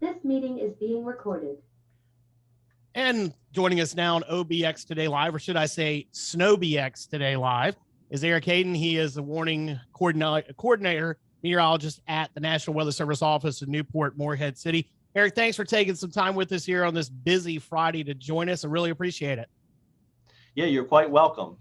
This meeting is being recorded. And joining us now on OBX Today Live, or should I say snOBX Today Live, is Erik Heden. He is the warning coordinator meteorologist at the National Weather Service office in Newport, Morehead City. Erik, thanks for taking some time with us here on this busy Friday to join us. I really appreciate it. Yeah, you're quite welcome.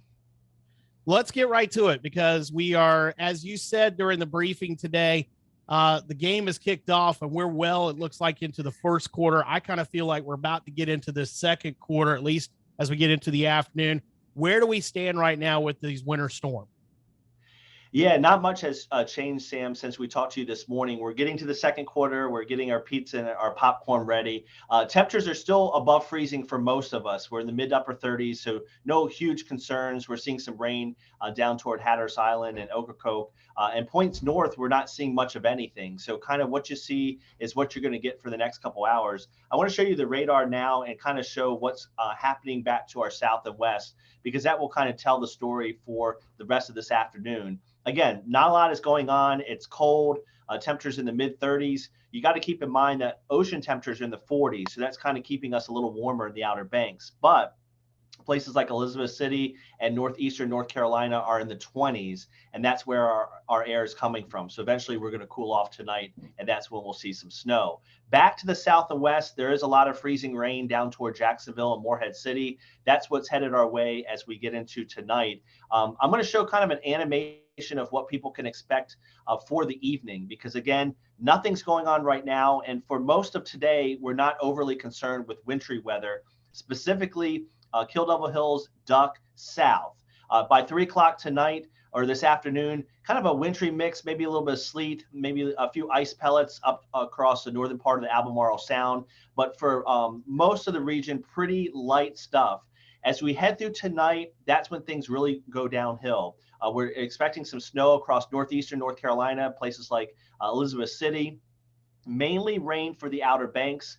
Let's get right to it because we are, as you said during the briefing today, the game is kicked off and we're it looks like into the first quarter. I kind of feel like we're about to get into the second quarter, at least as we get into the afternoon. Where do we stand right now with these winter storms? Yeah, not much has changed, Sam, since we talked to you this morning. We're getting to the second quarter. We're getting our pizza and our popcorn ready. Temperatures are still above freezing for most of us. We're in the mid upper 30s, so no huge concerns. We're seeing some rain down toward Hatteras Island and Ocracoke. And points north, we're not seeing much of anything. So kind of what you see is what you're going to get for the next couple hours. I want to show you the radar now and kind of show what's happening back to our south and west, because that will kind of tell the story for the rest of this afternoon. Again, not a lot is going on. It's cold. Temperatures in the mid 30s. You got to keep in mind that ocean temperatures are in the 40s. So that's kind of keeping us a little warmer in the Outer Banks. But places like Elizabeth City and northeastern North Carolina are in the 20s, and that's where our air is coming from. So eventually we're going to cool off tonight, and that's when we'll see some snow. Back to the south and west, there is a lot of freezing rain down toward Jacksonville and Morehead City. That's what's headed our way as we get into tonight. I'm going to show kind of an animation of what people can expect for the evening, because again, nothing's going on right now. And for most of today, we're not overly concerned with wintry weather, specifically Kill Devil Hills, Duck, South. By 3 o'clock tonight or this afternoon, kind of a wintry mix, maybe a little bit of sleet, maybe a few ice pellets up across the northern part of the Albemarle Sound. But for most of the region, pretty light stuff. As we head through tonight, that's when things really go downhill. We're expecting some snow across northeastern North Carolina, places like Elizabeth City. Mainly rain for the Outer Banks,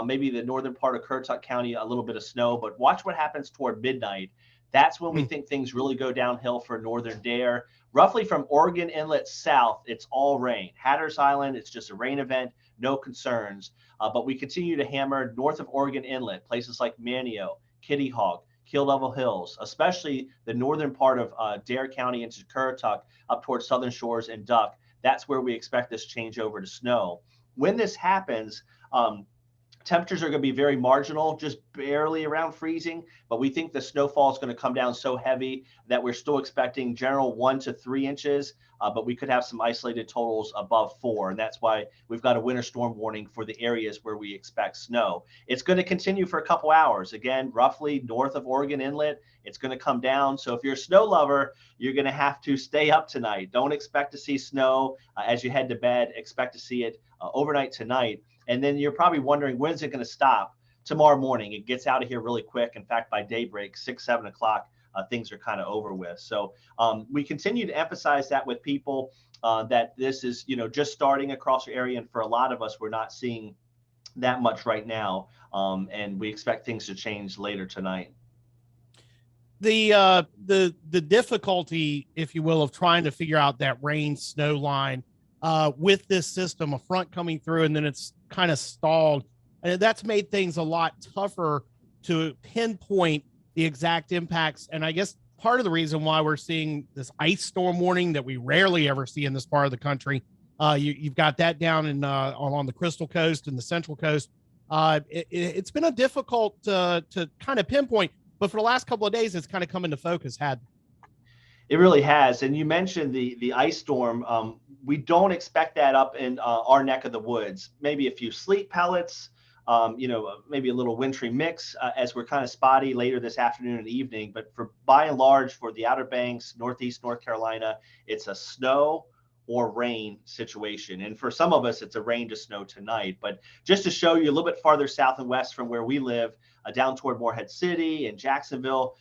maybe the northern part of Currituck County, a little bit of snow, but watch what happens toward midnight. That's when we think things really go downhill for northern Dare. Roughly from Oregon Inlet south, it's all rain. Hatteras Island, it's just a rain event, no concerns. But we continue to hammer north of Oregon Inlet, places like Manio, Kitty Hawk, Kill Devil Hills, especially the northern part of Dare County into Currituck up towards Southern Shores and Duck. That's where we expect this changeover to snow. When this happens, temperatures are going to be very marginal, just barely around freezing, but we think the snowfall is going to come down so heavy that we're still expecting general 1 to 3 inches, but we could have some isolated totals above 4. And that's why we've got a winter storm warning for the areas where we expect snow. It's going to continue for a couple hours. Again, roughly north of Oregon Inlet, it's going to come down. So if you're a snow lover, you're going to have to stay up tonight. Don't expect to see snow as you head to bed. Expect to see it overnight tonight. And then you're probably wondering, when's it going to stop? Tomorrow morning. It gets out of here really quick. In fact, by daybreak, 6, 7 o'clock, things are kind of over with. So we continue to emphasize that with people that this is, just starting across the area. And for a lot of us, we're not seeing that much right now. And we expect things to change later tonight. The difficulty, if you will, of trying to figure out that rain snow line with this system, a front coming through and then it's kind of stalled, and that's made things a lot tougher to pinpoint the exact impacts. And I guess part of the reason why we're seeing this ice storm warning that we rarely ever see in this part of the country, you've got that down in along the Crystal Coast and the Central Coast. It's been a difficult to kind of pinpoint, but for the last couple of days, it's kind of come into focus. It really has. And you mentioned the ice storm. We don't expect that up in our neck of the woods. Maybe a few sleet pellets, maybe a little wintry mix as we're kind of spotty later this afternoon and evening. But by and large, for the Outer Banks, northeast North Carolina, it's a snow or rain situation. And for some of us, it's a rain to snow tonight. But just to show you a little bit farther south and west from where we live, down toward Morehead City and Jacksonville,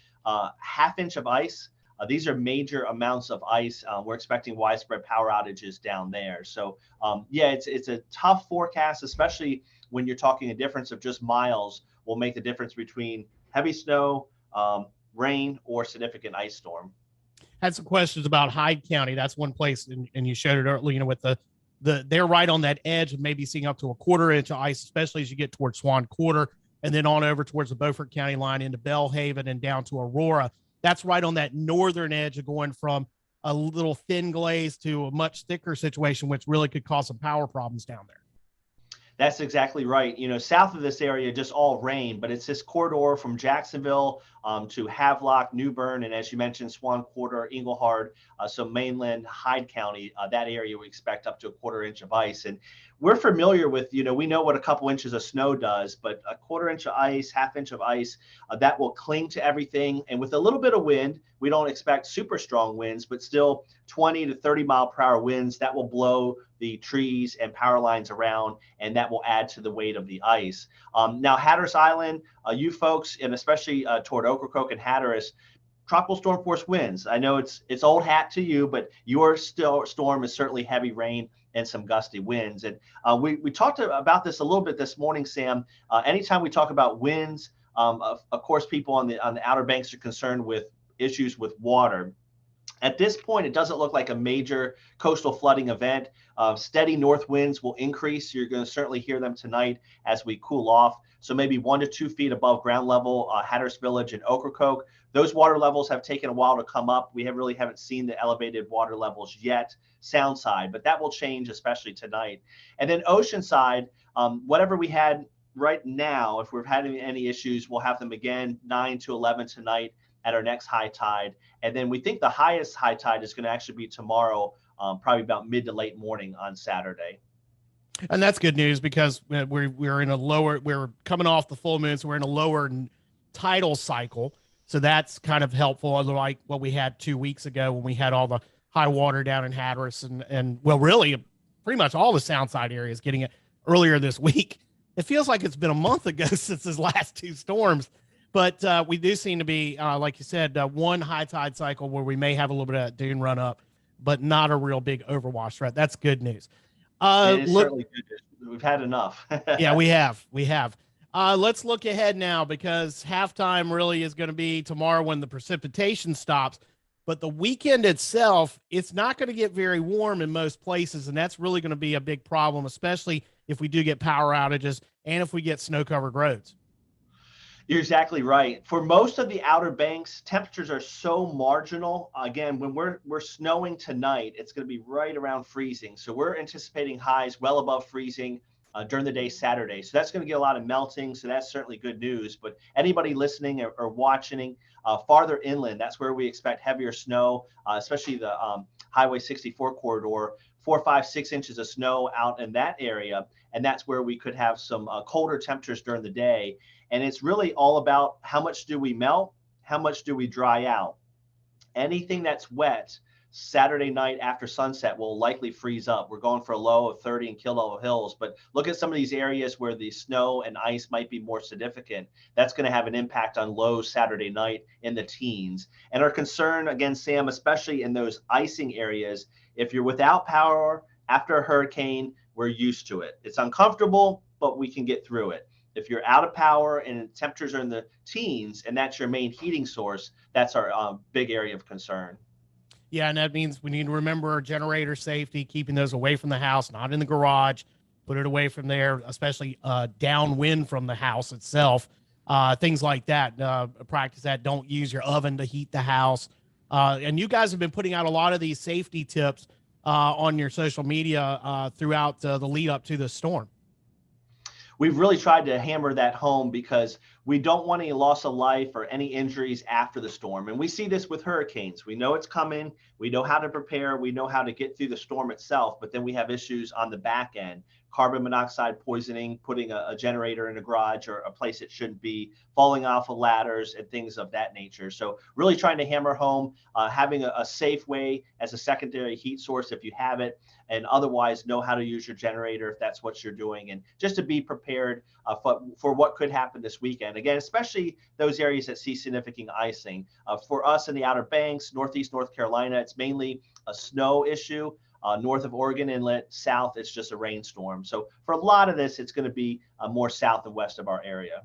half-inch of ice. These are major amounts of ice. We're expecting widespread power outages down there. So it's a tough forecast, especially when you're talking a difference of just miles will make the difference between heavy snow, rain, or significant ice storm. Had some questions about Hyde County. That's one place, and you showed it earlier, with the they're right on that edge of maybe seeing up to a quarter inch of ice, especially as you get towards Swan Quarter and then on over towards the Beaufort County line into Belhaven and down to Aurora. That's right on that northern edge of going from a little thin glaze to a much thicker situation, which really could cause some power problems down there. That's exactly right. South of this area, just all rain, but it's this corridor from Jacksonville to Havelock, New Bern, and as you mentioned, Swan Quarter, Englehart, so mainland Hyde County, that area we expect up to a quarter inch of ice. And we're familiar with, we know what a couple inches of snow does, but a quarter inch of ice, half inch of ice, that will cling to everything. And with a little bit of wind, we don't expect super strong winds, but still 20 to 30 mile per hour winds that will blow the trees and power lines around, and that will add to the weight of the ice. Now, Hatteras Island, you folks, and especially toward Ocracoke and Hatteras, tropical storm force winds. I know it's old hat to you, but your storm is certainly heavy rain and some gusty winds. And we talked about this a little bit this morning, Sam. Anytime we talk about winds, of course, people on the Outer Banks are concerned with issues with water. At this point, it doesn't look like a major coastal flooding event. Steady north winds will increase. You're going to certainly hear them tonight as we cool off. So maybe 1 to 2 feet above ground level, Hatteras Village and Ocracoke. Those water levels have taken a while to come up. We really haven't seen the elevated water levels yet, sound side, but that will change, especially tonight. And then Oceanside, whatever we had right now, if we're having any issues, we'll have them again 9 to 11 tonight at our next high tide. And then we think the highest high tide is going to actually be tomorrow, probably about mid to late morning on Saturday. And that's good news because we're in a lower, we're coming off the full moon, so we're in a lower tidal cycle. So that's kind of helpful, like what we had 2 weeks ago when we had all the high water down in Hatteras and well, really pretty much all the Soundside areas getting it earlier this week. It feels like it's been a month ago since his last two storms. But we do seem to be, like you said, one high tide cycle where we may have a little bit of dune run up, but not a real big overwash threat. That's good news. It is certainly good news. We've had enough. Yeah, we have. Let's look ahead now because halftime really is going to be tomorrow when the precipitation stops. But the weekend itself, it's not going to get very warm in most places, and that's really going to be a big problem, especially if we do get power outages and if we get snow-covered roads. You're exactly right. For most of the Outer Banks, temperatures are so marginal. Again, when we're snowing tonight, it's going to be right around freezing. So we're anticipating highs well above freezing during the day Saturday. So that's going to get a lot of melting. So that's certainly good news. But anybody listening or watching farther inland, that's where we expect heavier snow, especially the Highway 64 corridor, 4, 5, 6 inches of snow out in that area. And that's where we could have some colder temperatures during the day. And it's really all about how much do we melt? How much do we dry out? Anything that's wet Saturday night after sunset will likely freeze up. We're going for a low of 30 in Killaloe Hills, but look at some of these areas where the snow and ice might be more significant. That's going to have an impact on lows Saturday night in the teens. And our concern, again, Sam, especially in those icing areas, if you're without power after a hurricane, we're used to it. It's uncomfortable, but we can get through it. If you're out of power and temperatures are in the teens and that's your main heating source, that's our big area of concern. Yeah, and that means we need to remember generator safety, keeping those away from the house, not in the garage. Put it away from there, especially downwind from the house itself. Things like that. Practice that. Don't use your oven to heat the house. And you guys have been putting out a lot of these safety tips on your social media throughout the lead up to the storm. We've really tried to hammer that home because we don't want any loss of life or any injuries after the storm. And we see this with hurricanes. We know it's coming. We know how to prepare. We know how to get through the storm itself. But then we have issues on the back end. Carbon monoxide poisoning, putting a generator in a garage or a place it shouldn't be, falling off of ladders and things of that nature. So really trying to hammer home having a safe way as a secondary heat source if you have it, and otherwise know how to use your generator if that's what you're doing, and just to be prepared for what could happen this weekend. Again, especially those areas that see significant icing. For us in the Outer Banks, Northeast North Carolina, it's mainly a snow issue. North of Oregon Inlet, south, it's just a rainstorm. So for a lot of this, it's going to be more south and west of our area.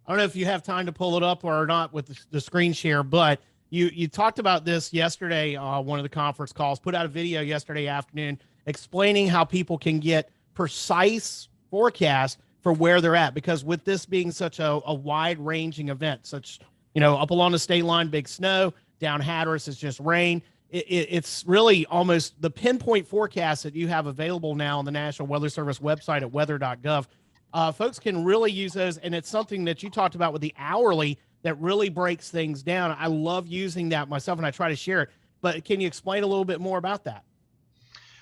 I don't know if you have time to pull it up or not with the screen share, but you talked about this yesterday, one of the conference calls, put out a video yesterday afternoon, explaining how people can get precise forecasts for where they're at. Because with this being such a wide ranging event, such, up along the state line, big snow, down Hatteras is just rain. It's really almost the pinpoint forecast that you have available now on the National Weather Service website at weather.gov. Folks can really use those. And it's something that you talked about with the hourly that really breaks things down. I love using that myself, and I try to share it. But can you explain a little bit more about that?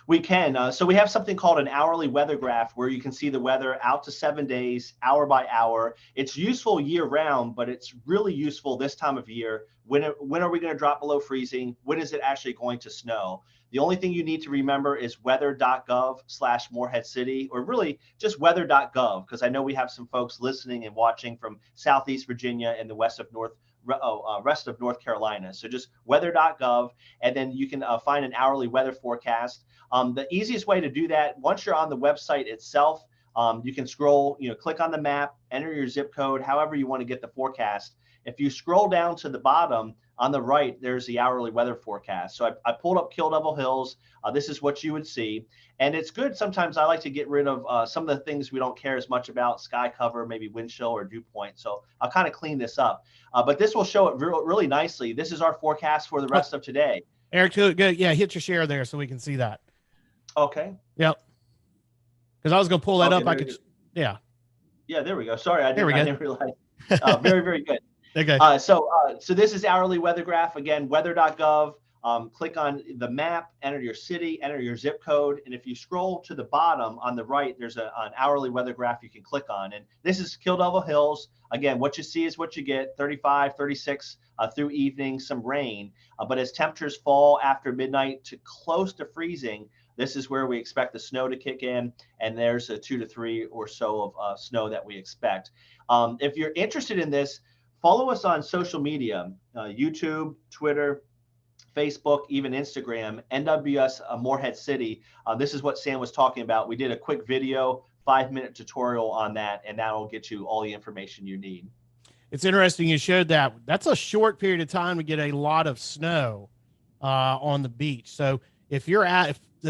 We can. So we have something called an hourly weather graph where you can see the weather out to 7 days, hour by hour. It's useful year round, but it's really useful this time of year. When are we going to drop below freezing? When is it actually going to snow? The only thing you need to remember is weather.gov/Morehead City, or really just weather.gov, because I know we have some folks listening and watching from Southeast Virginia and the rest of North Carolina. So just weather.gov, and then you can find an hourly weather forecast. The easiest way to do that, once you're on the website itself, you can scroll, click on the map, enter your zip code, however you want to get the forecast. If you scroll down to the bottom on the right, there's the hourly weather forecast. So I pulled up Kill Devil Hills. This is what you would see. And it's good. Sometimes I like to get rid of some of the things we don't care as much about, sky cover, maybe wind chill or dew point. So I'll kind of clean this up. But this will show it really nicely. This is our forecast for the rest of today. Eric, good. Yeah, hit your share there so we can see that. Okay. Yep. Because I was going to pull that up. I could. Yeah. Yeah, there we go. Sorry, I didn't realize. Very, very good. Okay. So this is hourly weather graph. Again, weather.gov. Click on the map, enter your city, enter your zip code. And if you scroll to the bottom on the right, there's an hourly weather graph you can click on. And this is Kill Devil Hills. Again, what you see is what you get, 35, 36 through evening, some rain. But as temperatures fall after midnight to close to freezing, this is where we expect the snow to kick in. And there's a 2 to 3 or so of snow that we expect. If you're interested in this, follow us on social media, YouTube, Twitter, Facebook, even Instagram, NWS Morehead City. This is what Sam was talking about. We did a quick video, 5-minute tutorial on that, and that'll get you all the information you need. It's interesting you showed that. That's a short period of time to get a lot of snow on the beach. So if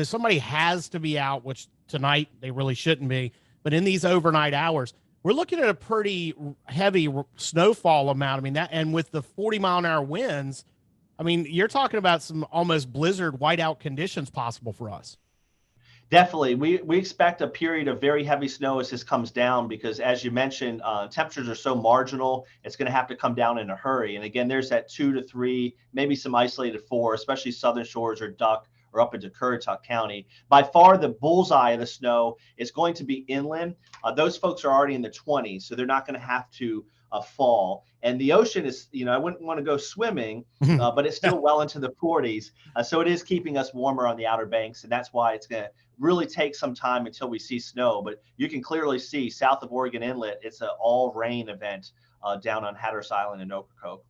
somebody has to be out, which tonight they really shouldn't be, but in these overnight hours, we're looking at a pretty heavy snowfall amount. I mean, and with the 40-mile-an-hour winds, I mean, you're talking about some almost blizzard whiteout conditions possible for us. Definitely. We expect a period of very heavy snow as this comes down, because as you mentioned, temperatures are so marginal, it's going to have to come down in a hurry. And again, there's that 2 to 3, maybe some isolated 4, especially Southern Shores or Duck or up into Currituck County. By far, the bullseye of the snow is going to be inland. Those folks are already in the 20s, so they're not going to have to fall. And the ocean is, I wouldn't want to go swimming, but it's still well into the 40s. So it is keeping us warmer on the Outer Banks. And that's why it's going to really take some time until we see snow. But you can clearly see south of Oregon Inlet, it's an all rain event down on Hatteras Island and Ocracoke.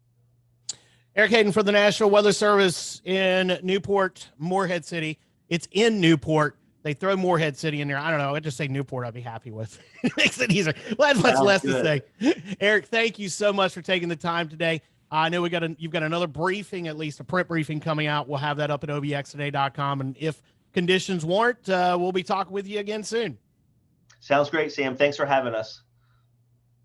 Erik Heden for the National Weather Service in Newport, Morehead City. It's in Newport. They throw Morehead City in there. I don't know. I'd just say Newport. I'd be happy with. It makes it easier. Well, that's much less to say. Eric, thank you so much for taking the time today. I know you've got another briefing, at least a print briefing coming out. We'll have that up at obxtoday.com. And if conditions warrant, we'll be talking with you again soon. Sounds great, Sam. Thanks for having us.